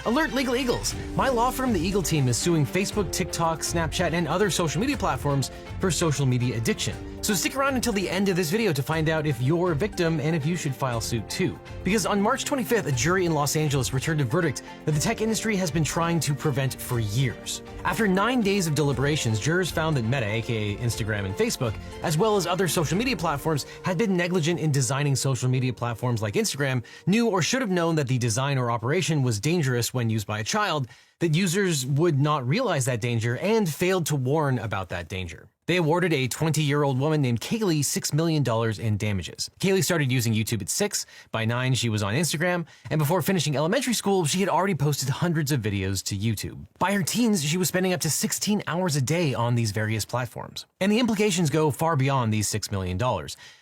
Alert Legal Eagles! My law firm, the Eagle Team, is suing Facebook, TikTok, Snapchat, and other social media platforms for social media addiction. So stick around until the end of this video to find out if you're a victim and if you should file suit too. Because on March 25th, a jury in Los Angeles returned a verdict that the tech industry has been trying to prevent for years. After 9 days of deliberations, jurors found that Meta, aka Instagram and Facebook, as well as other social media platforms, had been negligent in designing social media platforms like Instagram, knew or should have known that the design or operation was dangerous when used by a child, that users would not realize that danger, and failed to warn about that danger. They awarded a 20-year-old woman named Kaylee $6 million in damages. Kaylee started using YouTube at 6, by 9 she was on Instagram, and before finishing elementary school, she had already posted hundreds of videos to YouTube. By her teens, she was spending up to 16 hours a day on these various platforms. And the implications go far beyond these $6 million,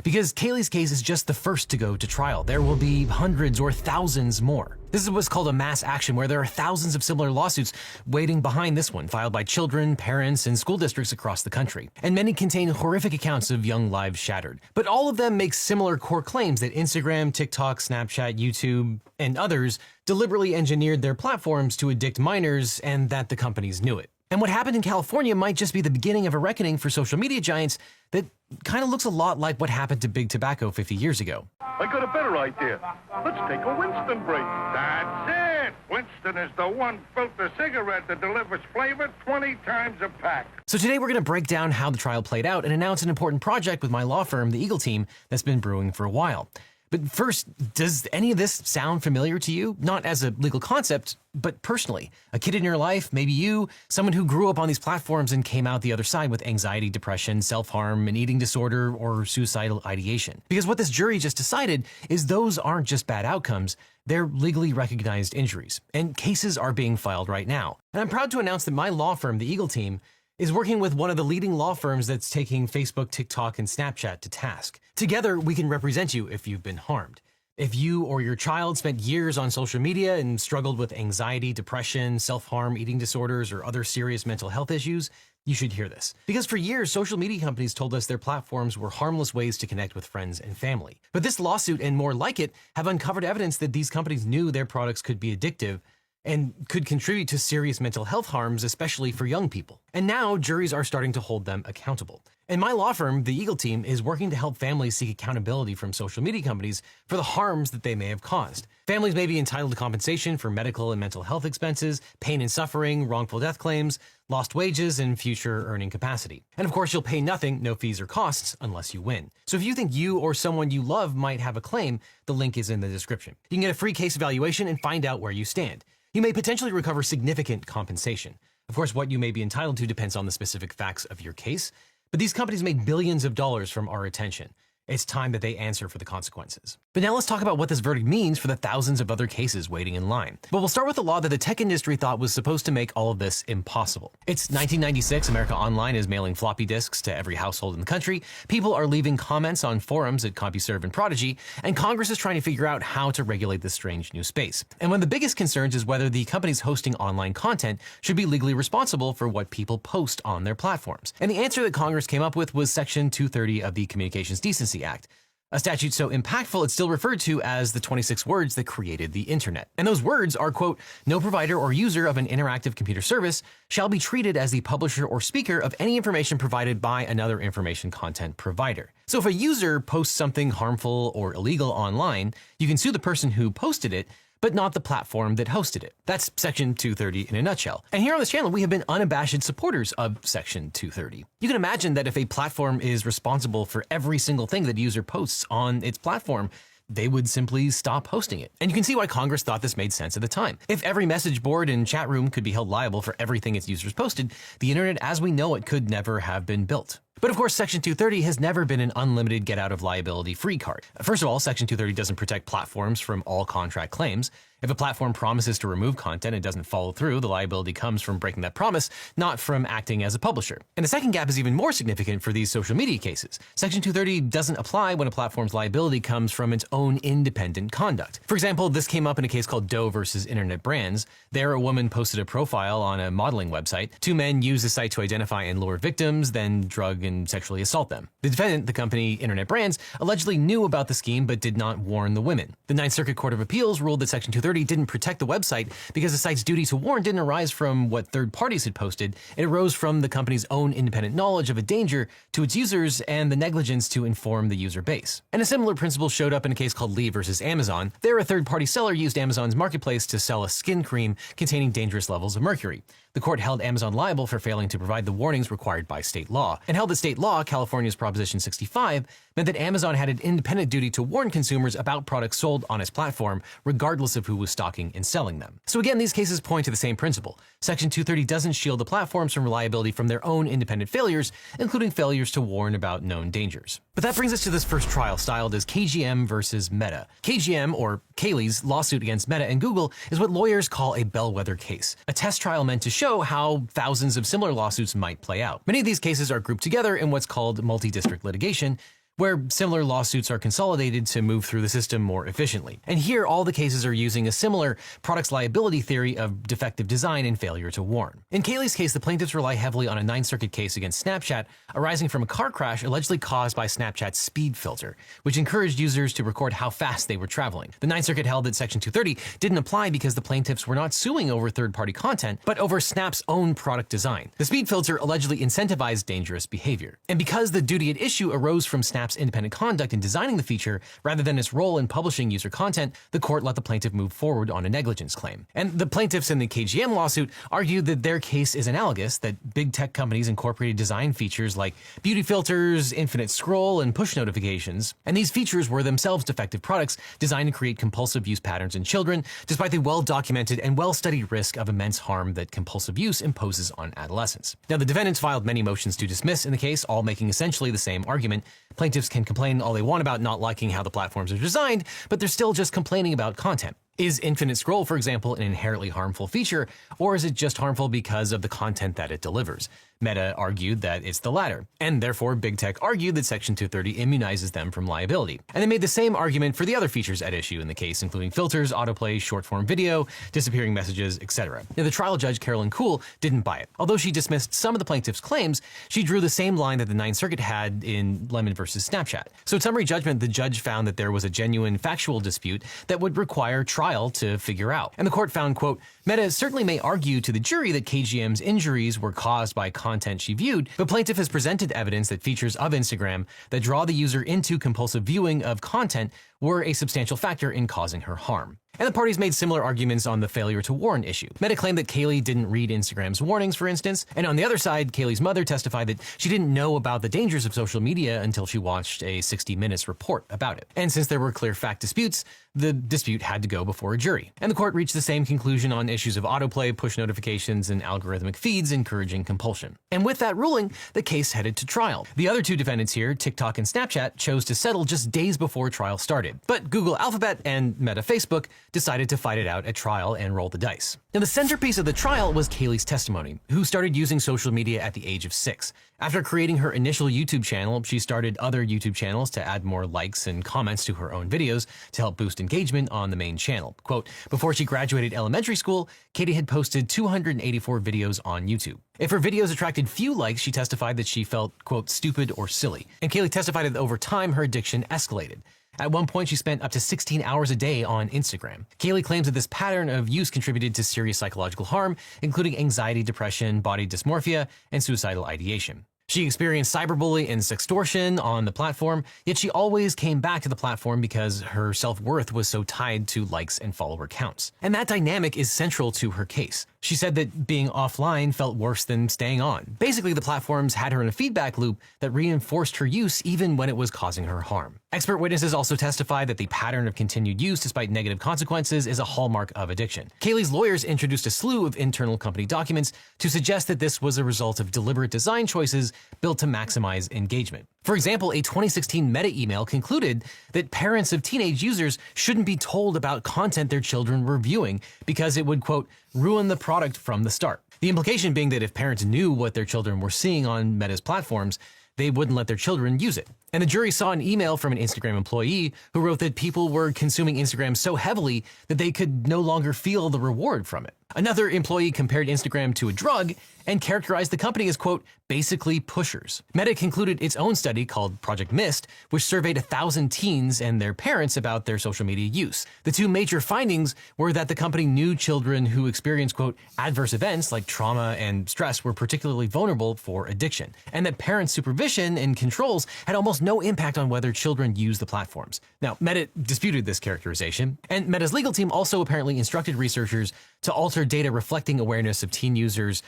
because Kaylee's case is just the first to go to trial. There will be hundreds or thousands more. This is what's called a mass action, where there are thousands of similar lawsuits waiting behind this one, filed by children, parents, and school districts across the country. And many contain horrific accounts of young lives shattered. But all of them make similar core claims that Instagram, TikTok, Snapchat, YouTube, and others deliberately engineered their platforms to addict minors, and that the companies knew it. And what happened in California might just be the beginning of a reckoning for social media giants that kind of looks a lot like what happened to Big Tobacco 50 years ago. I got a better idea. Let's take a Winston break. That's it! Winston is the one filter cigarette that delivers flavor 20 times a pack. So today we're going to break down how the trial played out and announce an important project with my law firm, the Eagle Team, that's been brewing for a while. But first, does any of this sound familiar to you? Not as a legal concept, but personally. A kid in your life, maybe you, someone who grew up on these platforms and came out the other side with anxiety, depression, self-harm, an eating disorder, or suicidal ideation. Because what this jury just decided is those aren't just bad outcomes, they're legally recognized injuries. And cases are being filed right now. And I'm proud to announce that my law firm, the Eagle Team, is working with one of the leading law firms that's taking Facebook, TikTok, and Snapchat to task. Together, we can represent you if you've been harmed. If you or your child spent years on social media and struggled with anxiety, depression, self-harm, eating disorders, or other serious mental health issues, you should hear this. Because for years, social media companies told us their platforms were harmless ways to connect with friends and family. But this lawsuit, and more like it, have uncovered evidence that these companies knew their products could be addictive and could contribute to serious mental health harms, especially for young people. And now juries are starting to hold them accountable. And my law firm, the Eagle Team, is working to help families seek accountability from social media companies for the harms that they may have caused. Families may be entitled to compensation for medical and mental health expenses, pain and suffering, wrongful death claims, lost wages, and future earning capacity. And of course, you'll pay nothing, no fees or costs, unless you win. So if you think you or someone you love might have a claim, the link is in the description. You can get a free case evaluation and find out where you stand. You may potentially recover significant compensation. Of course, what you may be entitled to depends on the specific facts of your case, but these companies make billions of dollars from our attention. It's time that they answer for the consequences. But now let's talk about what this verdict means for the thousands of other cases waiting in line. But we'll start with the law that the tech industry thought was supposed to make all of this impossible. It's 1996, America Online is mailing floppy disks to every household in the country, people are leaving comments on forums at CompuServe and Prodigy, and Congress is trying to figure out how to regulate this strange new space. And one of the biggest concerns is whether the companies hosting online content should be legally responsible for what people post on their platforms. And the answer that Congress came up with was Section 230 of the Communications Decency Act, a statute so impactful it's still referred to as the 26 words that created the internet. And those words are, quote, "No provider or user of an interactive computer service shall be treated as the publisher or speaker of any information provided by another information content provider." So if a user posts something harmful or illegal online, you can sue the person who posted it, but not the platform that hosted it. That's Section 230 in a nutshell. And here on this channel, we have been unabashed supporters of Section 230. You can imagine that if a platform is responsible for every single thing that a user posts on its platform, they would simply stop hosting it. And you can see why Congress thought this made sense at the time. If every message board and chat room could be held liable for everything its users posted, the internet as we know it could never have been built. But of course, Section 230 has never been an unlimited get-out-of-liability-free card. First of all, Section 230 doesn't protect platforms from all contract claims. If a platform promises to remove content and doesn't follow through, the liability comes from breaking that promise, not from acting as a publisher. And the second gap is even more significant for these social media cases. Section 230 doesn't apply when a platform's liability comes from its own independent conduct. For example, this came up in a case called Doe versus Internet Brands. There, a woman posted a profile on a modeling website. Two men used the site to identify and lure victims, then drug and and sexually assault them. The defendant, the company Internet Brands, allegedly knew about the scheme but did not warn the women. The Ninth Circuit Court of Appeals ruled that Section 230 didn't protect the website because the site's duty to warn didn't arise from what third parties had posted. It arose from the company's own independent knowledge of a danger to its users and the negligence to inform the user base. And a similar principle showed up in a case called Lee versus Amazon. There, a third-party seller used Amazon's marketplace to sell a skin cream containing dangerous levels of mercury. The court held Amazon liable for failing to provide the warnings required by state law, and held that state law, California's Proposition 65, meant that Amazon had an independent duty to warn consumers about products sold on its platform, regardless of who was stocking and selling them. So again, these cases point to the same principle. Section 230 doesn't shield the platforms from liability from their own independent failures, including failures to warn about known dangers. But that brings us to this first trial, styled as KGM versus Meta. KGM, or Kaylee's lawsuit against Meta and Google, is what lawyers call a bellwether case, a test trial meant to show how thousands of similar lawsuits might play out. Many of these cases are grouped together in what's called multi-district litigation, where similar lawsuits are consolidated to move through the system more efficiently. And here, all the cases are using a similar products liability theory of defective design and failure to warn. In Kaylee's case, the plaintiffs rely heavily on a Ninth Circuit case against Snapchat arising from a car crash allegedly caused by Snapchat's speed filter, which encouraged users to record how fast they were traveling. The Ninth Circuit held that Section 230 didn't apply because the plaintiffs were not suing over third-party content, but over Snap's own product design. The speed filter allegedly incentivized dangerous behavior. And because the duty at issue arose from Snap's independent conduct in designing the feature rather than its role in publishing user content, the court let the plaintiff move forward on a negligence claim. And the plaintiffs in the KGM lawsuit argued that their case is analogous, that big tech companies incorporated design features like beauty filters, infinite scroll, and push notifications, and these features were themselves defective products designed to create compulsive use patterns in children, despite the well-documented and well-studied risk of immense harm that compulsive use imposes on adolescents. Now, the defendants filed many motions to dismiss in the case, all making essentially the same argument. Plaintiffs can complain all they want about not liking how the platforms are designed, but they're still just complaining about content. Is infinite scroll, for example, an inherently harmful feature, or is it just harmful because of the content that it delivers? Meta argued that it's the latter, and therefore Big Tech argued that Section 230 immunizes them from liability. And they made the same argument for the other features at issue in the case, including filters, autoplay, short-form video, disappearing messages, etc. Now, the trial judge, Carolyn Kuhl, didn't buy it. Although she dismissed some of the plaintiffs' claims, she drew the same line that the Ninth Circuit had in Lemon versus Snapchat. So in summary judgment, the judge found that there was a genuine factual dispute that would require trial to figure out. And the court found, quote, Meta certainly may argue to the jury that KGM's injuries were caused by content she viewed, but plaintiff has presented evidence that features of Instagram that draw the user into compulsive viewing of content were a substantial factor in causing her harm. And the parties made similar arguments on the failure to warn issue. Meta claimed that Kaylee didn't read Instagram's warnings, for instance, and on the other side, Kaylee's mother testified that she didn't know about the dangers of social media until she watched a 60 Minutes report about it. And since there were clear fact disputes, the dispute had to go before a jury. And the court reached the same conclusion on issues of autoplay, push notifications, and algorithmic feeds encouraging compulsion. And with that ruling, the case headed to trial. The other two defendants here, TikTok and Snapchat, chose to settle just days before trial started. But Google Alphabet and Meta Facebook decided to fight it out at trial and roll the dice. Now, the centerpiece of the trial was Kaylee's testimony, who started using social media at the age of 6. After creating her initial YouTube channel, she started other YouTube channels to add more likes and comments to her own videos to help boost engagement on the main channel. Quote, before she graduated elementary school, Katie had posted 284 videos on YouTube. If her videos attracted few likes, she testified that she felt, quote, stupid or silly. And Kaylee testified that over time, her addiction escalated. At one point, she spent up to 16 hours a day on Instagram. Kaylee claims that this pattern of use contributed to serious psychological harm, including anxiety, depression, body dysmorphia, and suicidal ideation. She experienced cyberbullying and sextortion on the platform, yet she always came back to the platform because her self-worth was so tied to likes and follower counts. And that dynamic is central to her case. She said that being offline felt worse than staying on. Basically, the platforms had her in a feedback loop that reinforced her use even when it was causing her harm. Expert witnesses also testified that the pattern of continued use despite negative consequences is a hallmark of addiction. Kaylee's lawyers introduced a slew of internal company documents to suggest that this was a result of deliberate design choices built to maximize engagement. For example, a 2016 Meta email concluded that parents of teenage users shouldn't be told about content their children were viewing because it would, quote, ruin the product from the start. The implication being that if parents knew what their children were seeing on Meta's platforms, they wouldn't let their children use it. And the jury saw an email from an Instagram employee who wrote that people were consuming Instagram so heavily that they could no longer feel the reward from it. Another employee compared Instagram to a drug and characterized the company as, quote, basically pushers. Meta concluded its own study called Project Mist, which surveyed 1,000 teens and their parents about their social media use. The two major findings were that the company knew children who experienced, quote, adverse events like trauma and stress were particularly vulnerable for addiction, and that parents' supervision and controls had almost no impact on whether children use the platforms. Now, Meta disputed this characterization, and Meta's legal team also apparently instructed researchers to alter data reflecting awareness of teen users'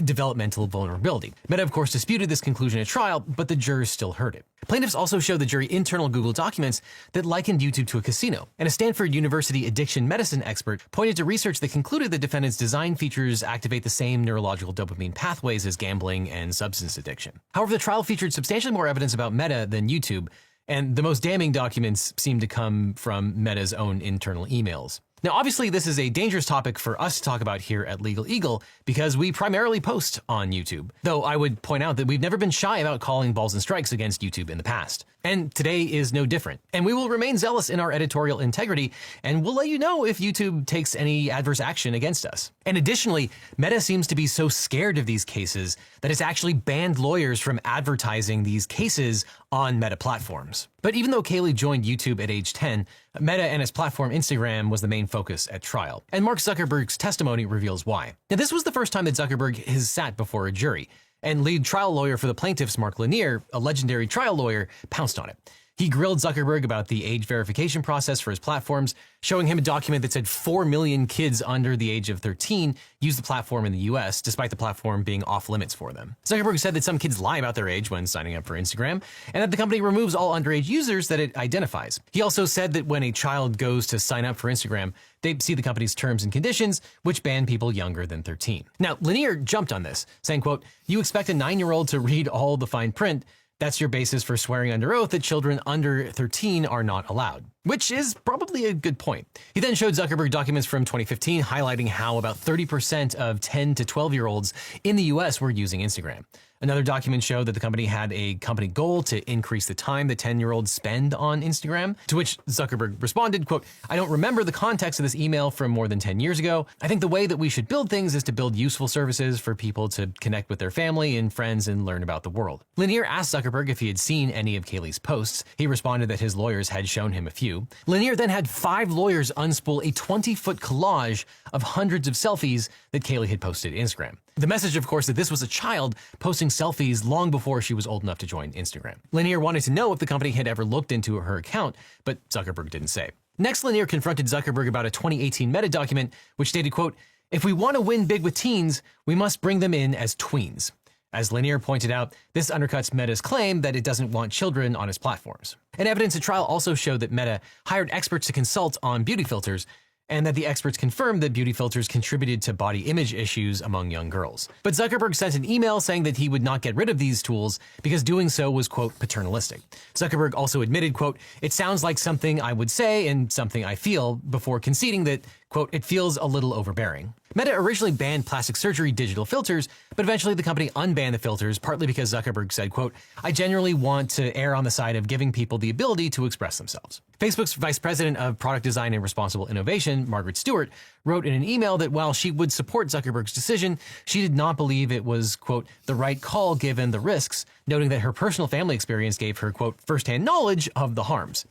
developmental vulnerability. Meta, of course, disputed this conclusion at trial, but the jurors still heard it. Plaintiffs also showed the jury internal Google documents that likened YouTube to a casino, and a Stanford University addiction medicine expert pointed to research that concluded the defendant's design features activate the same neurological dopamine pathways as gambling and substance addiction. However, the trial featured substantially more evidence about Meta than YouTube, and the most damning documents seem to come from Meta's own internal emails. Now, obviously, this is a dangerous topic for us to talk about here at Legal Eagle because we primarily post on YouTube, though I would point out that we've never been shy about calling balls and strikes against YouTube in the past. And today is no different. And we will remain zealous in our editorial integrity, and we'll let you know if YouTube takes any adverse action against us. And additionally, Meta seems to be so scared of these cases that it's actually banned lawyers from advertising these cases on Meta platforms. But even though Kaylee joined YouTube at age 10, Meta and its platform Instagram was the main focus at trial. And Mark Zuckerberg's testimony reveals why. Now, this was the first time that Zuckerberg has sat before a jury, and lead trial lawyer for the plaintiffs, Mark Lanier, a legendary trial lawyer, pounced on it. He grilled Zuckerberg about the age verification process for his platforms, showing him a document that said 4 million kids under the age of 13 use the platform in the US, despite the platform being off limits for them. Zuckerberg said that some kids lie about their age when signing up for Instagram, and that the company removes all underage users that it identifies. He also said that when a child goes to sign up for Instagram, they see the company's terms and conditions, which ban people younger than 13. Now, Lanier jumped on this, saying, quote, "You expect a 9-year-old to read all the fine print. That's your basis for swearing under oath that children under 13 are not allowed," which is probably a good point. He then showed Zuckerberg documents from 2015 highlighting how about 30% of 10 to 12-year-olds in the US were using Instagram. Another document showed that the company had a company goal to increase the time that 10-year-olds spend on Instagram, to which Zuckerberg responded, quote, "I don't remember the context of this email from more than 10 years ago. I think the way that we should build things is to build useful services for people to connect with their family and friends and learn about the world." Lanier asked Zuckerberg if he had seen any of Kaylee's posts. He responded that his lawyers had shown him a few. Lanier then had 5 lawyers unspool a 20-foot collage of hundreds of selfies that Kaylee had posted to Instagram. The message, of course, that this was a child posting selfies long before she was old enough to join Instagram. Lanier wanted to know if the company had ever looked into her account, but Zuckerberg didn't say. Next, Lanier confronted Zuckerberg about a 2018 Meta document, which stated, quote, "If we want to win big with teens, we must bring them in as tweens." As Lanier pointed out, this undercuts Meta's claim that it doesn't want children on its platforms. And evidence at trial also showed that Meta hired experts to consult on beauty filters, and that the experts confirmed that beauty filters contributed to body image issues among young girls. But Zuckerberg sent an email saying that he would not get rid of these tools because doing so was, quote, paternalistic. Zuckerberg also admitted, quote, "It sounds like something I would say and something I feel," before conceding that, quote, "it feels a little overbearing." Meta originally banned plastic surgery digital filters, but eventually the company unbanned the filters, partly because Zuckerberg said, quote, "I genuinely want to err on the side of giving people the ability to express themselves." Facebook's vice president of product design and responsible innovation, Margaret Stewart, wrote in an email that while she would support Zuckerberg's decision, she did not believe it was, quote, "the right call given the risks," noting that her personal family experience gave her, quote, "firsthand knowledge of the harms."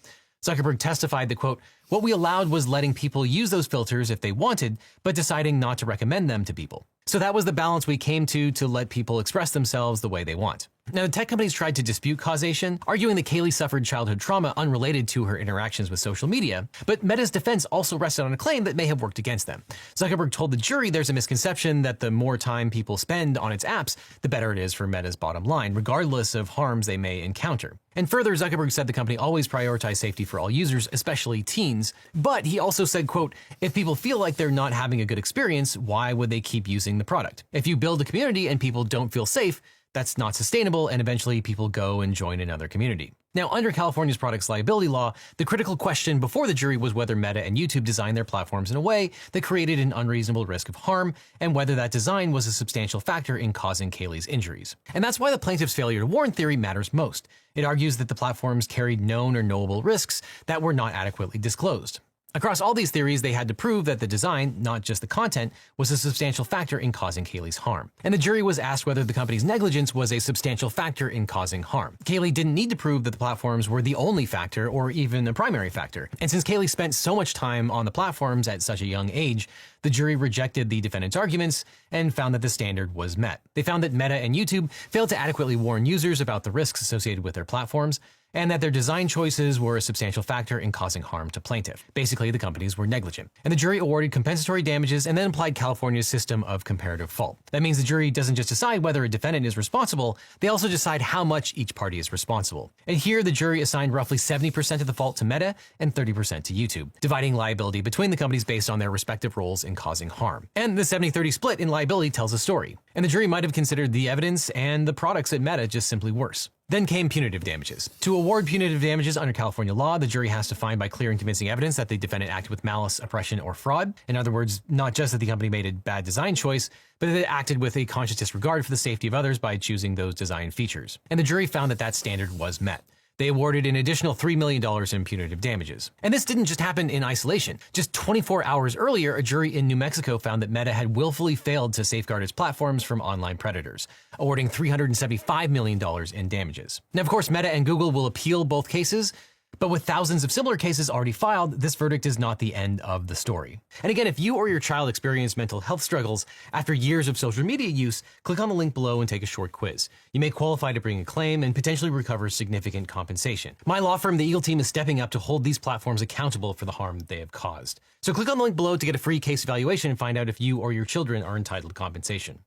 Zuckerberg testified that, quote, "What we allowed was letting people use those filters if they wanted, but deciding not to recommend them to people. So that was the balance we came to let people express themselves the way they want." Now, the tech companies tried to dispute causation, arguing that Kaylee suffered childhood trauma unrelated to her interactions with social media, but Meta's defense also rested on a claim that may have worked against them. Zuckerberg told the jury there's a misconception that the more time people spend on its apps, the better it is for Meta's bottom line, regardless of harms they may encounter. And further, Zuckerberg said the company always prioritized safety for all users, especially teens, but he also said, quote, "If people feel like they're not having a good experience, why would they keep using the product? If you build a community and people don't feel safe, that's not sustainable, and eventually people go and join another community." Now, under California's products liability law, the critical question before the jury was whether Meta and YouTube designed their platforms in a way that created an unreasonable risk of harm, and whether that design was a substantial factor in causing Kaylee's injuries. And that's why the plaintiff's failure to warn theory matters most. It argues that the platforms carried known or knowable risks that were not adequately disclosed. Across all these theories, they had to prove that the design, not just the content, was a substantial factor in causing Kaylee's harm. And the jury was asked whether the company's negligence was a substantial factor in causing harm. Kaylee didn't need to prove that the platforms were the only factor or even a primary factor. And since Kaylee spent so much time on the platforms at such a young age, the jury rejected the defendant's arguments and found that the standard was met. They found that Meta and YouTube failed to adequately warn users about the risks associated with their platforms, and that their design choices were a substantial factor in causing harm to plaintiff. Basically, the companies were negligent. And the jury awarded compensatory damages and then applied California's system of comparative fault. That means the jury doesn't just decide whether a defendant is responsible, they also decide how much each party is responsible. And here, the jury assigned roughly 70% of the fault to Meta and 30% to YouTube, dividing liability between the companies based on their respective roles in causing harm. And the 70-30 split in liability tells a story. And the jury might have considered the evidence and the products at Meta just simply worse. Then came punitive damages. To award punitive damages under California law, the jury has to find by clear and convincing evidence that the defendant acted with malice, oppression, or fraud. In other words, not just that the company made a bad design choice, but that it acted with a conscious disregard for the safety of others by choosing those design features. And the jury found that that standard was met. They awarded an additional $3 million in punitive damages. And this didn't just happen in isolation. Just 24 hours earlier, a jury in New Mexico found that Meta had willfully failed to safeguard its platforms from online predators, awarding $375 million in damages. Now, of course, Meta and Google will appeal both cases, but with thousands of similar cases already filed, this verdict is not the end of the story. And again, if you or your child experience mental health struggles after years of social media use, click on the link below and take a short quiz. You may qualify to bring a claim and potentially recover significant compensation. My law firm, the Eagle Team, is stepping up to hold these platforms accountable for the harm that they have caused. So click on the link below to get a free case evaluation and find out if you or your children are entitled to compensation.